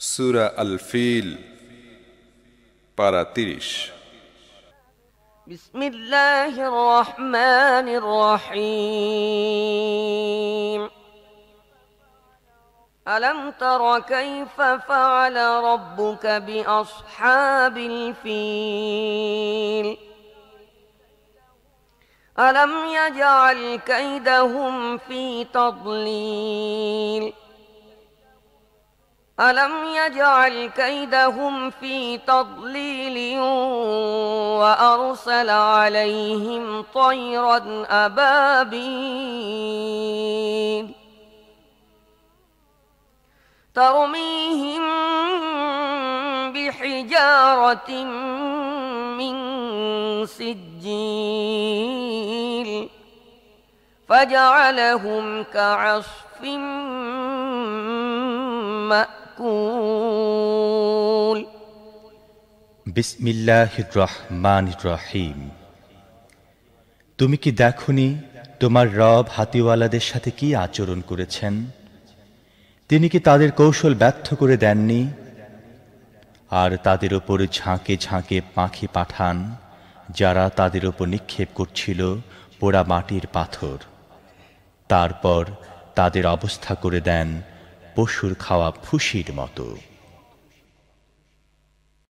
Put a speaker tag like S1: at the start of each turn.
S1: সূরা আল ফিল পারা ৩০।
S2: বিসমিল্লাহির রহমানির রহিম। আলম তারা কাইফা ফাআলা রাব্বুকা বিআসহাবিল ফিল আলম ইয়াজআল কাইদাহুম ফি তাদলিল ألم يجعل كيدهم في تضليل وأرسل عليهم طيرا أبابيل ترميهم بحجارة من سجيل فجعلهم كعصف مأكول
S3: বিসমিল্লাহির রহমানির রহিম। তুমি কি দেখনি তোমার রব হাতিওয়ালাদের সাথে কি আচরণ করেছেন? তিনি কি তাদের কৌশল ব্যর্থ করে দেননি? আর তাদের ওপর ঝাঁকে ঝাঁকে পাখি পাঠান, যারা তাদের ওপর নিক্ষেপ করছিল পোড়া মাটির পাথর। তারপর তাদের অবস্থা করে দেন পশুর খাওয়া ফুসির মতো।